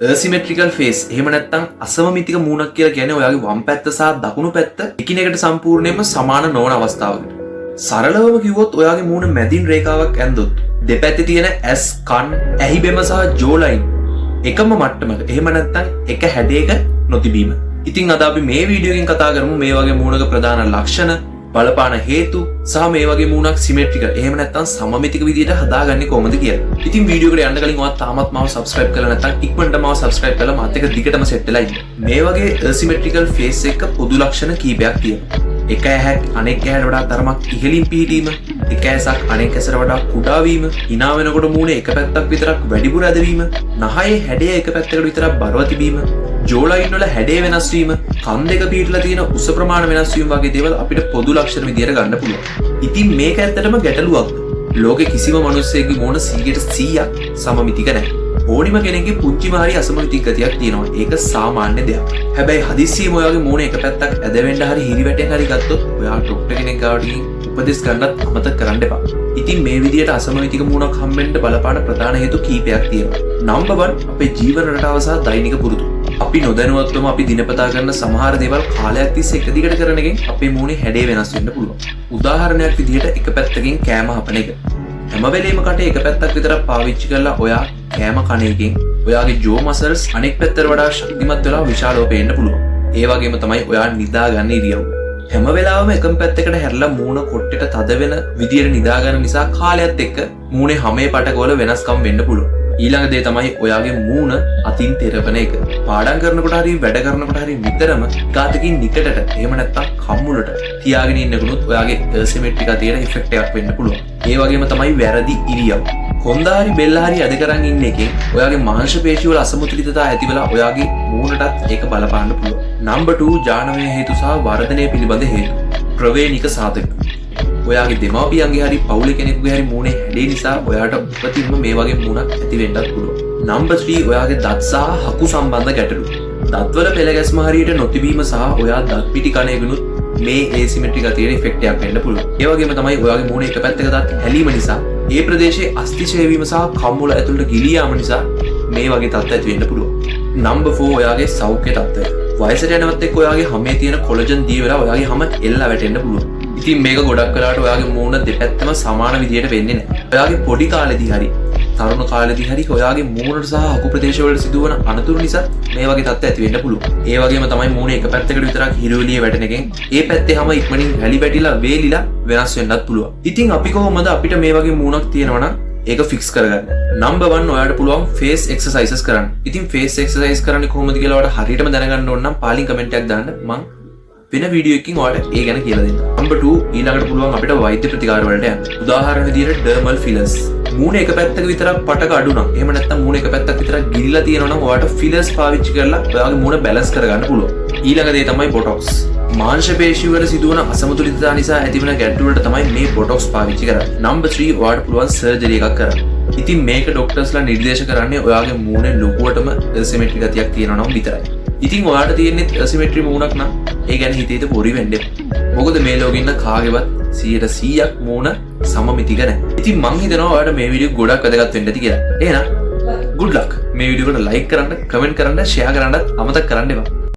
asymmetrical face එහෙම නැත්නම් අසමමිතික මූණක් කියලා කියන්නේ ඔයාගේ වම් පැත්ත සහ දකුණු පැත්ත එකිනෙකට සම්පූර්ණයෙන්ම සමාන නොවන අවස්ථාවකට. සරලවම කිව්වොත් ඔයාගේ මූණ මැදින් රේඛාවක් ඇන්දොත් දෙපැත්තේ තියෙන ඇස්, කන්, ඇහිබෙම සහ ජෝ ලයින් එකම මට්ටමක එහෙම නැත්නම් එක හැඩයක නොතිබීම. ඉතින් අද අපි මේ වීඩියෝ එකෙන් කතා කරමු මේ වගේ මූණක ප්‍රධාන ලක්ෂණ, බලපාන හේතු සහ මේ වගේ මූණක් සිමෙට්‍රිකල් එහෙම නැත්නම් සමමිතික විදියට හදාගන්නේ කොහොමද කියලා. ඉතින් වීඩියෝ එකට යන්න කලින් ඔයාලා තාමත් මාව subscribe කරලා නැත්නම් ඉක්මනට මාව subscribe කරලා මාත් එක්ක දිගටම set වෙලා ඉන්න. මේ වගේ asymmetrical face එක පොදු ලක්ෂණ කීපයක් තියෙනවා. එක ඇහැක් අනෙක් ඇහැට වඩා තරමක් ඉහළින් පිහිටීම, එක ඇසක් අනෙක් ඇසට වඩා කුඩා වීම, hina වෙනකොට මූණේ එක පැත්තක් විතරක් වැඩිපුර ඇදවීම, නහයේ හැඩය එක පැත්තකට විතරක් බරව තිබීම, ජෝලයින් වල හැඩය වෙනස් වීම, කන් දෙක පිහිටලා තියෙන උස ප්‍රමාණ වෙනස් වීම වගේ දේවල් අපිට පොදු ලක්ෂණ විදියට ගන්න පුළුවන්. ඉතින් මේක ඇත්තටම ගැටලුවක්. ලෝකේ කිසිම මිනිස්සෙකුගේ මූණ 100% සමමිතික නැහැ. ඕනිම කෙනෙක්ගේ පුංචිම හරි අසමමිතික ගතියක් තියෙනවා. ඒක සාමාන්‍ය දෙයක්. හැබැයි හදිස්සියෙම ඔයාගේ මූණ එක පැත්තක් ඇදවෙන්න හරි හිරිවැටෙන් හරි ගත්තොත් ඔයා ડોක්ටර් කෙනෙක් ගාවට ගිහින් උපදෙස් ගන්නත් අමතක කරන්න එපා. ඉතින් මේ විදියට අසමමිතික මූණක් හම්බෙන්න බලපාන ප්‍රධාන හේතු කීපයක් තියෙනවා. නම්බර් 1 අපේ ජීවන රටාව සහ දෛනික පුරුදු. අපි නොදැනුවත්වම අපි දිනපතා කරන සමහර දේවල් කාලයක් තිස්සේ එක දිගට කරන එකෙන් අපේ මූණේ හැඩය වෙනස් වෙන්න පුළුවන්. උදාහරණයක් විදිහට එක පැත්තකින් කෑම හපන එක. හැම වෙලේම කටේ එක පැත්තක් විතරක් පාවිච්චි කරලා ඔයා කෑම කන එකෙන් ඔයාගේ ජෝ මසල්ස් අනෙක් පැත්තට වඩා ශක්තිමත් වෙලා විශාලව පේන්න පුළුවන්. ඒ වගේම තමයි ඔයා නිදා ගන්න ඉරියව්ව. හැම වෙලාවෙම එකම පැත්තකට හැරිලා මූණ කොට්ටෙට තද වෙන විදියට නිදා ගන්න නිසා කාලයත් එක්ක මූණේ හැමේ පටකවල වෙනස්කම් වෙන්න පුළුවන්. ඊළඟ දේ තමයි ඔයාගේ මූණ අතින් තෙරපන එක. පාඩම් කරනකොට හරි වැඩ කරනකොට හරි නිතරම ගාතකින් නිකටට එහෙම නැත්නම් කම්මුලට තියාගෙන ඉන්නකුණුත් ඔයාගේ asymmetric තියෙන ඉෆෙක්ට් එකක් වෙන්න පුළුවන්. ඒ වගේම තමයි වැරදි ඉරියව්. කොන්ද හරි බෙල්ල හරි අද කරන් ඉන්න එකෙන් ඔයාගේ මාංශ පේශි වල අසමතුලිතතා ඇති වෙලා ඔයාගේ මූණටත් ඒක බලපාන්න පුළුවන්. නම්බර් 2 ජානමය හේතු සහ වර්ධනය පිළිබඳ හේතු. ප්‍රවේණික සාධක. ඔයාගේ දෙමාපියන්ගේ හරි පවුලේ කෙනෙකුගේ හරි මූණේ හැඩේ නිසා ඔයාට උපතින්ම මේ වගේ මූණක් ඇති වෙන්නත් පුළුවන්. නම්බර් 3 ඔයාගේ දත් සහ හකු සම්බන්ධ ගැටලු. දත්වල පෙළ ගැස්ම හරියට නොතිබීම සහ ඔයා දත් පිටි කන එකනොත් මේ asymmetric ගතියේ ඉෆෙක්ට් එකක් වෙන්න පුළුවන්. ඒ වගේම තමයි ඔයාගේ මූණේ එක පැත්තක දත් හැලීම නිසා ඒ ප්‍රදේශයේ අස්ථි ඡය වීම සහ කම්මුල ඇතුළට ගිලී යාම නිසා මේ වගේ තත්ත්ව ඇති වෙන්න පුළුවන්. නම්බර් 4 ඔයාගේ සෞඛ්‍ය තත්ත්වය. වයසට යනවත් එක්ක ඔයාගේ හැමේ තියෙන කොලජන් දී වෙලා ඔයාගේ හැම එල්ලා වැටෙන්න පුළුවන්. ඉතින් මේක ගොඩක් වෙලාවට ඔයාගේ මූණ දෙපැත්තම සමාන විදියට වෙන්නේ නැහැ. ඔයාගේ පොඩි කාලෙදී හරි තරුණ කාලෙදී හරි ඔයාගේ මූණට සහ හකු ප්‍රදේශවල සිදුවන අනතුරු නිසා මේ වගේ තත්ත්ව ඇති වෙන්න පුළුවන්. ඒ වගේම තමයි මූණේ එක පැත්තකට විතරක් හිරුවෙලිය වැටෙන එකෙන් ඒ පැත්තේ හැම ඉක්මනින් රැලි වැටිලා වේලිලා වෙනස් වෙන්නත් පුළුවන්. ඉතින් අපි කොහොමද අපිට මේ වගේ මූණක් තියෙනවා නම් ඒක ෆික්ස් කරගන්න. නම්බර් 1 ඔයාලට පුළුවන් ෆේස් එක්සර්සයිසස් කරන්න. ඉතින් ෆේස් එක්සර්සයිස් කරන්නේ කොහොමද කියලා ඔයාලට හරියටම දැනගන්න ඕන නම් පාලින් කමෙන්ට් එකක් දාන්න. මම වෙන වීඩියෝ එකකින් ඔයාලට ඒ ගැන කියලා දෙන්න. නම්බර් 2 ඊළඟට පුළුවන් අපිට වෛද්‍ය ප්‍රතිකාර වලට යන්න. උදාහරණ විදිහට ඩර්මල් ෆිලර්ස්. මූණ එක පැත්තක විතරක් පටක අඩු නම් එහෙම නැත්නම් මූණ එක පැත්තක් විතරක් ගිලිලා තියෙනවා නම් ඔයාලට ෆිලර්ස් පාවිච්චි කරලා ඔයාගේ මූණ බැලන්ස් කරගන්න පුළුවන්. ඊළඟ දේ තමයි බොටොක්ස්. මාංශ පේශි වල සිදුවන අසමතුලිතතා නිසා ඇතිවන ගැටලු වලට තමයි මේ බොටොක්ස් පාවිච්චි කරන්නේ. නම්බර් 3 ඔයාලට පුළුවන් සර්ජරි එකක් කරන්න. ඉතින් මේක ડોක්ටර්ස්ලා නිර්දේශ කරන්නේ ඔයාගේ මූණේ ලොකුවටම asymmetric ගතියක් තියෙනවා නම් විතරයි. ඉතින් ඔයාලට තියෙන්නේ asymmetric මූණක් නම් ඒ ගැන හිතේට පොරි වෙන්න එපා. මොකද මේ ලෝකෙ ඉන්න කාගේවත් 100%ක් මූණ සමමිතික නැහැ. ඉතින් මං හිතනවා ඔයාලට මේ වීඩියෝ ගොඩක් වැදගත් වෙන්න ඇති කියලා. එහෙනම් good luck. මේ වීඩියෝ එකට like කරන්න, comment කරන්න, share කරන්නත් අමතක කරන්න එපා.